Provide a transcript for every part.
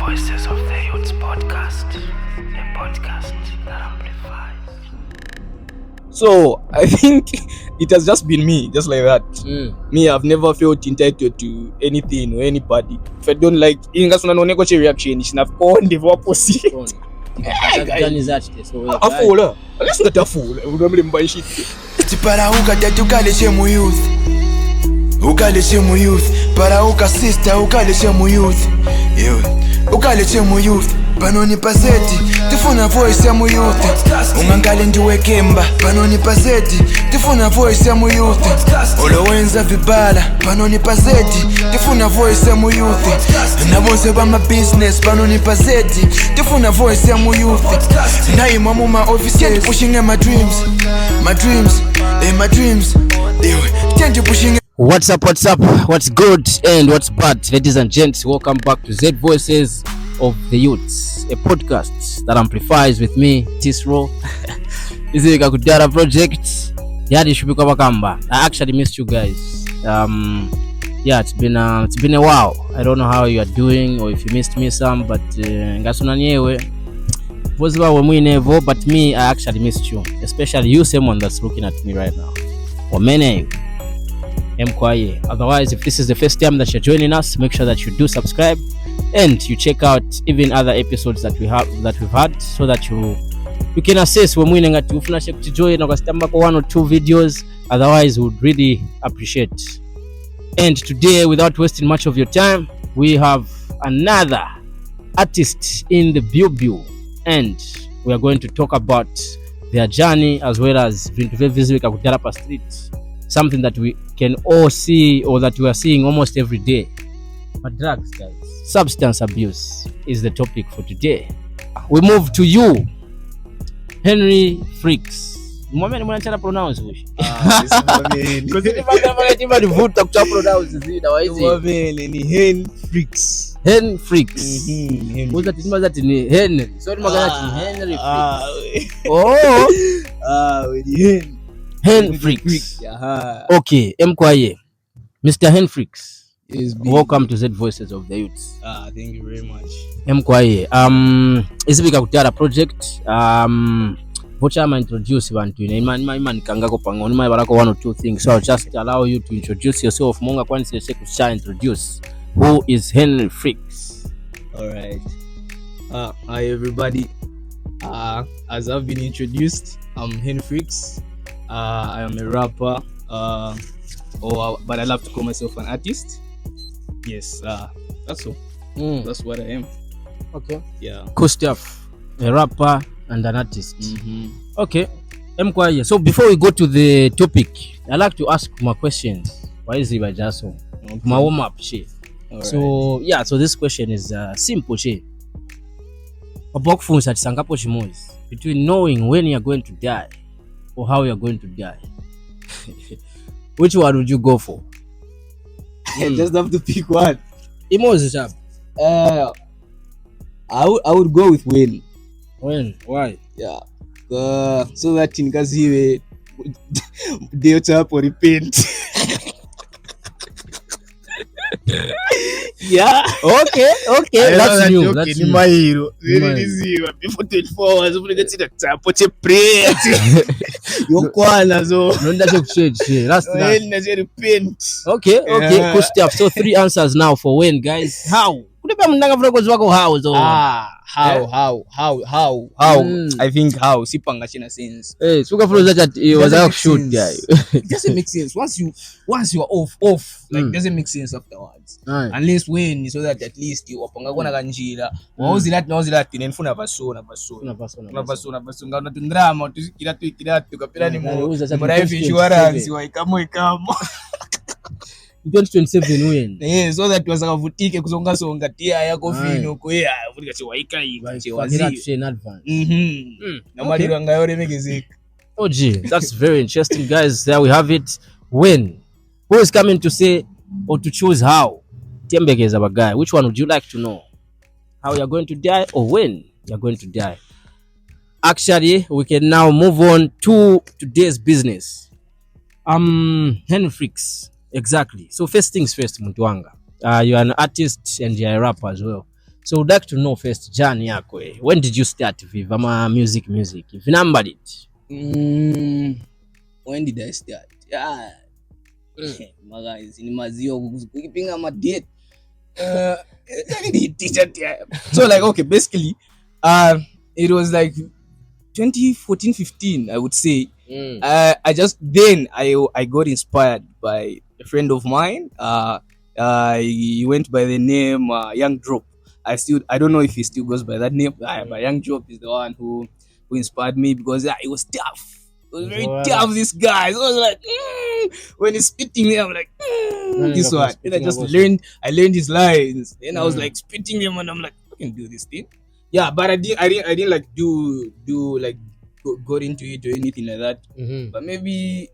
Zed-Voices of the Youthspodcast, a podcast that amplifies. So I think it has just been me, just like that. Me, I've never felt entitled to anything or anybody. If I don't like, ingasuna no neko reaction, it's not on the opposite. A fool, let's not a fool. I don't remember shit. Para ukale mu youth. Ukale mu youth. Para uka sister ukale mu youth. Ukale mu youth. Panoni paseti tifuna voice ya mu youth. Ungangale ndiwe kemba panoni paseti tifuna voice ya mu youth. Olowenza vibala panoni paseti tifuna voice ya mu youth. Nabose ba ma business panoni paseti tifuna voice ya mu youth. Nayi mamu ma office pushing my dreams. My dreams. They pushing. What's up, what's good and what's bad, ladies and gents. Welcome back to Zed-Voices of the Youths, a podcast that amplifies with me, Tisro. This is a Kudara project. I actually missed you guys. It's been a while. I don't know how you are doing or if you missed me some, but but me, I actually missed you, especially you, someone that's looking at me right now. Or many. Otherwise, if this is the first time that you're joining us, make sure that you do subscribe and you check out even other episodes that we've had, so that you can assess when we to join one or two videos. Otherwise, we would really appreciate. And today, without wasting much of your time, we have another artist in the building, and we are going to talk about their journey as well as visit Kudara Street. Something that we can all see, or that we are seeing almost every day. But drugs, guys. Substance abuse is the topic for today. We move to you, Henphrix. Mwameni mwanachana pronounce wish. Because ni Henphrix. Henphrix. Uza titima zati ni Henry. Sorry magana ni Henry. Ni Henphrix. Okay, mkwaye. Mr. Henphrix. Welcome to Zed-Voices of the Youths. Thank you very much. Mkwaye. Isibika Kudara project. Vocha ma introduce bantu imani kangako pangoni mai barako one or two things. So I'll just allow you to introduce yourself. Munga kwani sese kusha introduce. Who is Henphrix? All right. Hi everybody. As I've been introduced, I'm Henphrix. I am a rapper, but I love to call myself an artist. Yes, that's all. That's what I am. Okay. Yeah. Cool stuff. A rapper and an artist. Okay. So before we go to the topic, I like to ask my questions. Why is it by Jaso? My warm up, she. So yeah. So this question is simple, she. Between knowing when you're going to die or how you're going to die, which one would you go for? Just have to pick one. I would go with when. When? Why? Yeah. So that in Gaziwe they tap or repent. Yeah. Okay. That's new. That's new. My hero. Before 24 hours, we get to tap or pray. Yokwana zo. Nonda shit. Last. Repent. Okay. Cool stuff. So 3 answers now for when, guys. How? How? I think how. Sipanga china sense. Hey, so that it was out shoot guy. It doesn't make sense. Once you are off, like doesn't make sense afterwards. Unless when, so that at least you opanga kona kanjira. Wawuzilati nenfuna basona. Ngana tundrama tukira tukapira ni mo life insurance wa ikamo. 2027 when? So that was akavutike kuzonga tia yako vino kuya vutika chiwaika chiwazi in advance. Na mali wanga yore megezeka. Oh gee, that's very interesting, guys. There we have it. When? Who is coming to say or to choose how? Tiembekeza bagai. Which one would you like to know? How you're going to die or when you're going to die? Actually, we can now move on to today's business. Henphrix. Exactly. So first things first, Mtuanga. You're an artist and you're a rapper as well. So would like to know first, journey yako, when did you start with music? If you numbered it. When did I start? Yeah. My guys, in Mazio, keeping on my date. So like, okay, basically, it was like 2014-15, I would say. I got inspired by a friend of mine. He went by the name Young Drop. I don't know if he still goes by that name. But Young Drop is the one who inspired me, because it was tough. It was very tough, this guy. So I was like, when he's spitting there, I'm like, this one. Then I learned his lines. Then I was like spitting them, and I'm like, I can do this thing. Yeah, but I didn't like do like got into it or anything like that. But maybe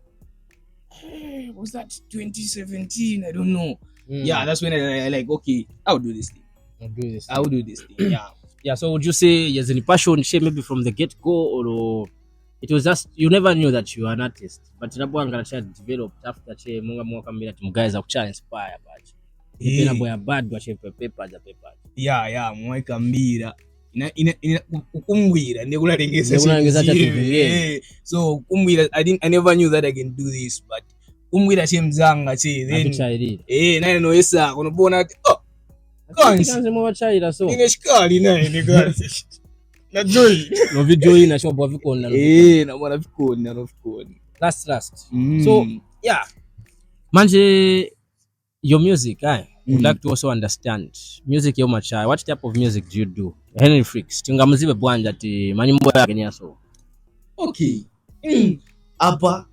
was that 2017? I don't know. Yeah, that's when I like, okay, I'll do this thing. I'll do this thing. Yeah. So would you say there's any passion maybe from the get go, or it was just you never knew that you were an artist, but nabwanga cha developed after che munga mwakambira ati mugaza kucha inspire but ipena boya bad wa shape paper. Yeah mwakambira ina ukumbwira ndekulengeza cha so ukumbwira I never knew that I can do this, but ukumbwira chemzanga che then naye no yesa kunobona ati kanze mwa chaira so ineshikali naye nigasi na joy no video ina shobwa vikona na mwana vikona last so yeah manje your music would like to also understand music yo machai. What type of music do you do? Henphrix tingamuzibe bwanja ati manyimbo yake ni aso okay apa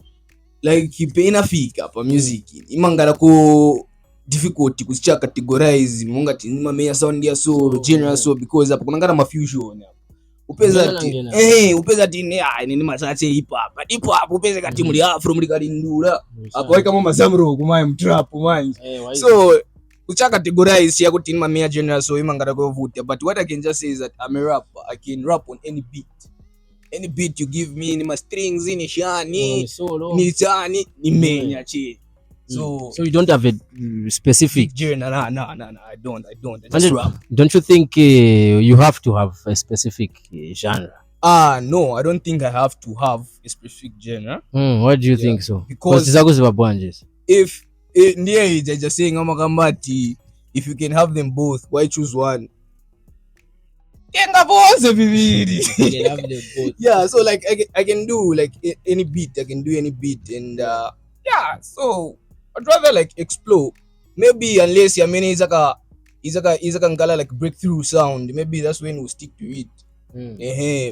like ipena fika hapa music imangala ko difficult kusicha categorize munga tinima meya sound ya soul general soul, because hapa kuna ngana mafusion hapa upeza tine nini masache hip hop upeza kati muri afro muri kalindura hapo kama mazamro kuma trap man. So kucha categorize ya kuti tinima meya general soul imangala ko vuta, but what I can just say is that I'm a rapper. I can rap on any beat you give me, ni ma strings ni shani ni tani ni menya chi. So you don't have a specific genre? No, I don't. I just rap. Don't you think you have to have a specific genre? No, I don't think I have to have a specific genre. Why do you think so? Because if they're just saying if you can have them both, why choose one? Yeah, so like I can do like any beat. I can do any beat, and so I'd rather like explore. Maybe unless your many izaka ngala like breakthrough sound, maybe that's when we'll stick to it.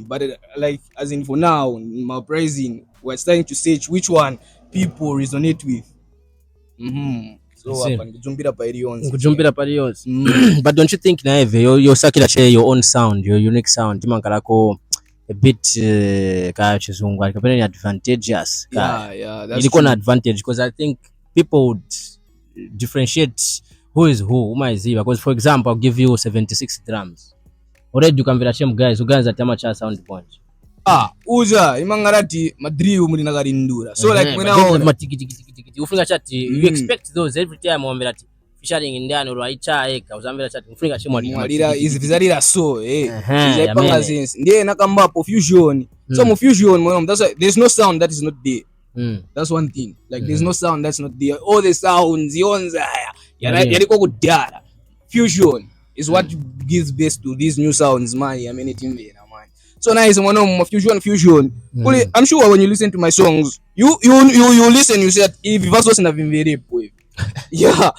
But like as in for now, in my pricing, we're starting to search which one people resonate with. So kujumbira parions. But don't you think na you're sakila share your own sound, your unique sound, timankalako a bit ka chizungu alikapeana advantageous. Yeah, that's ilikuwa na advantage, because I think people would differentiate who is who is he, because for example I'll give you 76 drums already you can be ashamed guys at amateur sound point uja imangarati madriu muri nagarindura. So like when I matikiti ufunga chati you expect those every time wamberati featuring ndani uraicha eka uzambira chati ufunga chimo alira is vizarira so izapanga sense ndiye nakamba hapo fusion. So mu fusion mwana that's why there's no sound that is not there. That's one thing. Like there's no sound that's not there. All the sounds yonza yaliko kudara. Fusion is what gives base to these new sounds, man. I mean it in there, man. So nice one of fusion. I'm sure when you listen to my songs, you listen, you say if verse was not very yeah,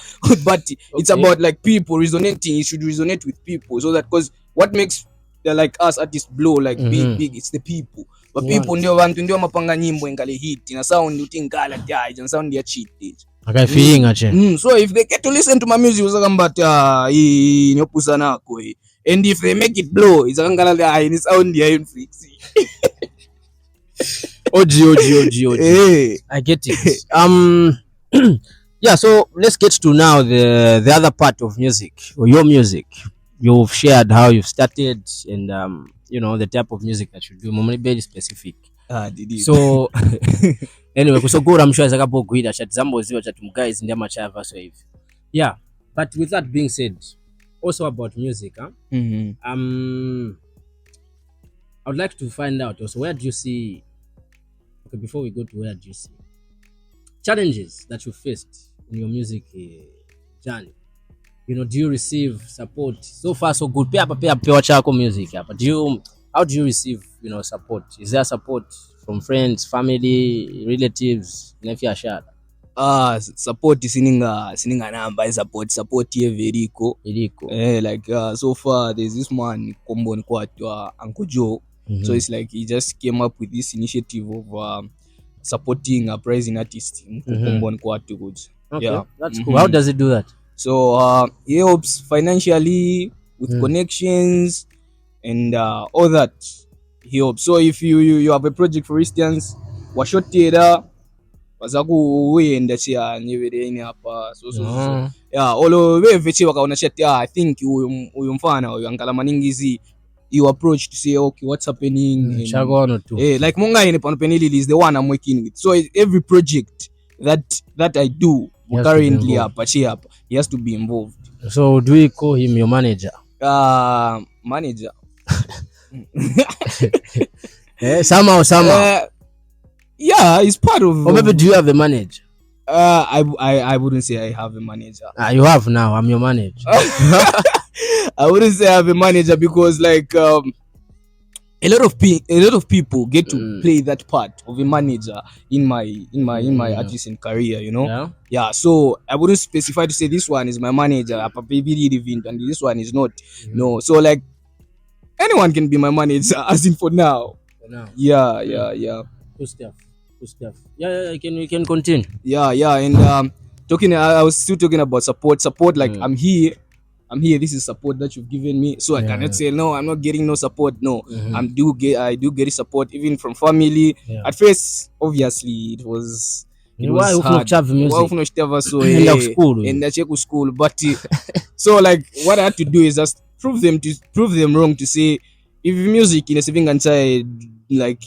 but it's about like people resonating. It should resonate with people, so that because what makes like us artists blow like big, it's the people. But people ndio vantu ndio mapanga nyimbo ingale hit na sound utingala jaji na sound ya cheat okay feeling ache. So if they get to listen to my music uzakambata hii nyopusa nako and if they make it blow izakangala ni sound ya Henphrix. Oji. I get it. Yeah, so let's get to now the other part of music, or your music. You've shared how you've started and you know the type of music that you do. Mommy very specific. So anyway, so go I'm sure zakapo guida chat zambo ziwa chat guys ndia machava so hivi. Yeah, but with that being said, also about music, huh? I would like to find out also, where do you see, okay, before we go to where do you see challenges that you faced in your music journey? You know, do you receive support? So far so good. Pay chako music, but how do you receive, you know, support? Is there support from friends, family, relatives? Support sininga number support here veriko like so far there's this man Kombon Kwatwa Uncle Joe. So it's like he just came up with this initiative of supporting a pricing artist in Kombon Kwatwa goods. Okay, yeah, that's cool. How does it do that? So he helps financially with connections and all that. He helps. So if you have a project, for instance, washotera wazaku uenda chia Newvideo hapa so yeah, olo wevechi wakaona chat I think uyu mfana uyu angala maningizi you approach to say okay what's happening like monga ine pano penili is the one I'm working with. So every project that I do currently hapa he has to be involved. So do we call him your manager? Manager. Somehow. Yeah, it's part of. Or maybe do you have a manager? I wouldn't say I have a manager. You have now. I'm your manager. I wouldn't say I have a manager because like a lot of people get to play that part of a manager in my artistic career, you know. Yeah. So I wouldn't specify to say this one is my manager, and this one is not. No. So like anyone can be my manager, as in for now. Yeah. Good stuff. Yeah. You can continue. Yeah. And I was still talking about support. Like I'm here. This is support that you've given me. So I cannot say no. I'm not getting no support. No, I do get support even from family. At first, obviously, it was hard. School, but so like what I had to do is just prove them wrong to say if music in a saving inside like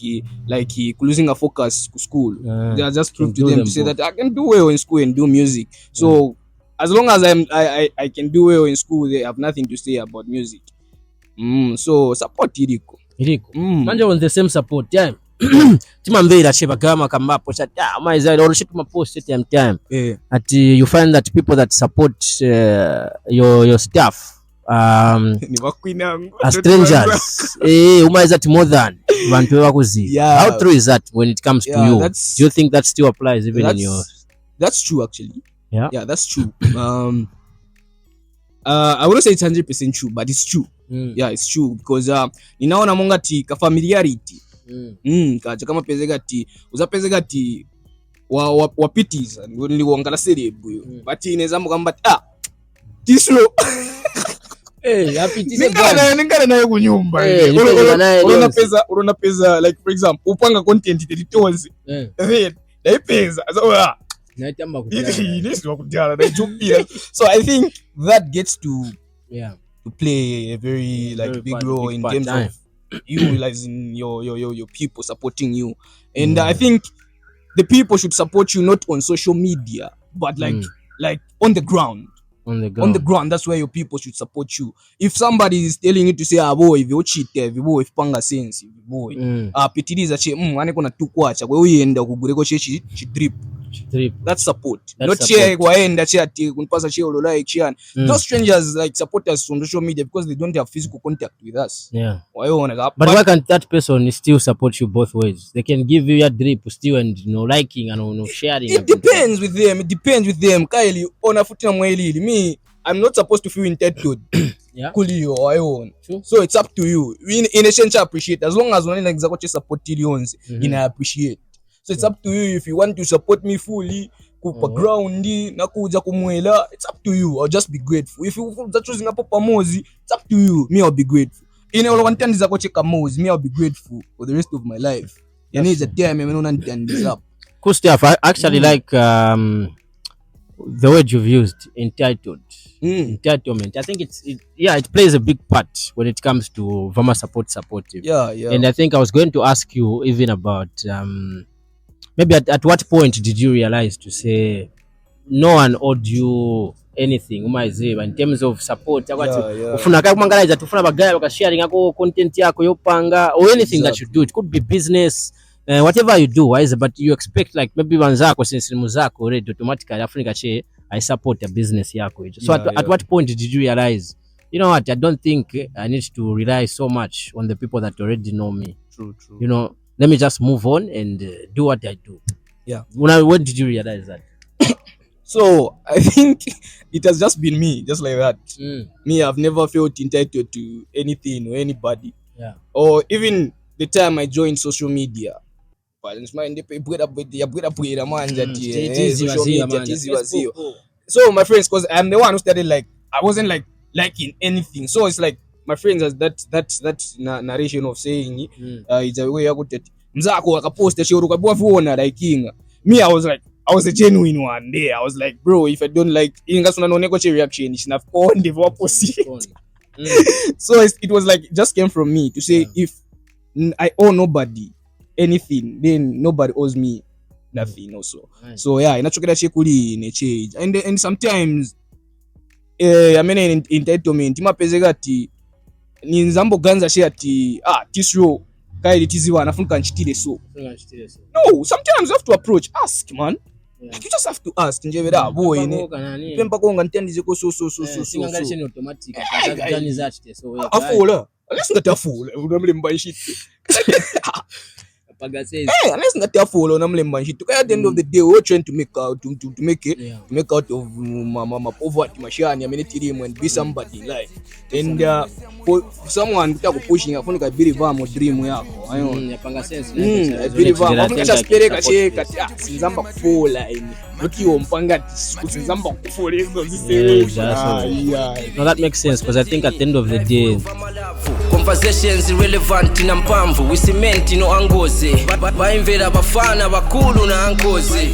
losing a focus to school. They just prove to them to say that I can do well in school and do music. So as long as I can do well in school, they have nothing to say about music. So support Iriko. Manja on the same support. Yeah. Timambira sheba kama kamapo chat. My side all shit my post time. At you find that people that support your stuff as strangers is that more than how true is that when it comes to you? Do you think that still applies even in your? That's true actually. Yeah, that's true. I wouldn't say it's 100% true, but it's true. Yeah, it's true because ninaona monga ti ka familiarity kaja kama pezegati uzapezegati wapitiza niliongala serebu but inaweza mkamba tislo ningana naye kunyumba unaona pesa like for example upanga content editonzi naipeza so I think that gets to play a very like big role in terms of you realizing your people supporting you, and I think the people should support you not on social media but like on the ground. On the ground, that's where your people should support you. If somebody is telling you to say boy if you cheat boy if panga sense boy pitiriza che ane kona tukwacha kwe uyenda kugureko che drip that's support. Not che kwaenda che ati kunipasa che olo like chian. Those strangers like support us on social media because they don't have physical contact with us. But why can't that person still support you both ways? They can give you your drip still and liking and sharing. It depends with them. Kylie ona futina mwelili me I'm not supposed to feel entitled. Kuli or I own. So it's up to you. In a sense, I appreciate as long as one like exactly support Tillions, I appreciate. So it's up to you if you want to support me fully. Kupa ground na kuja kumwela. It's up to you. I'll just be grateful. If you choosing a papa mozi, it's up to you. Me, I'll be grateful. In all one time is a mozi. Me, I'll be grateful for the rest of my life. You need the time. I'm not this up. Cool stuff. I actually like the word you've used, entitled. Entitlement. I think it plays a big part when it comes to Vama supportive. Yeah. And I think I was going to ask you even about maybe at what point did you realize to say no one owed you anything umayiziva in terms of support akwati ufuna kumangaliza tufuna bagaya bakasharing ako content yako yopanga or anything that you do. It could be business, whatever you do, wise, but you expect like maybe banzako since muzako already automatically afunika che I support a business yako. So at what point did you realize, you know what, I don't think I need to rely so much on the people that already know me. True. You know, let me just move on and do what I do. Yeah. When did you realize that? So I think it has just been me, just like that. Me, I've never felt entitled to anything or anybody. Yeah. Or even the time I joined social media. So my friends, because I'm the one who started, like, I wasn't like liking anything. So it's like my friends has that narration of saying it's a way I could Mzako akapost shiro kabwa vuona liking. Me, I was a genuine one there. I was like, bro, if I don't like ingasuna no neko reaction enough on the opposite. So it was like just came from me to say if I owe nobody anything, then nobody owes me nothing also. So yeah, inachokera chekuli in a change. And sometimes I mean entitlement imapezeka ati ni nzambo ganza she ati tisro kai tiziwa anafunka nchitile so. No, sometimes you have to approach, ask, man. Like you just have to ask njevera boy ne pempa konga ntendize ko so singangalisheni automatic atazani zachite so afola unless ngatafola unamlemba nshiti unless ngatafola unamlemba nshiti. At the end of the day we're trying to make out to make out of mama poverty mashani amenetirimu and be somebody like, and for someone without pushing afunika believe am dream yako ayo yapanga sense believe am afunika spireka cheka sinzamba kufola ini lokiwo mpanga sinzamba kufola hizo zise. No, that makes sense because I think at the end of the day conversations relevant na mpamvu we cement no angoze baimvera bafana bakulu na angoze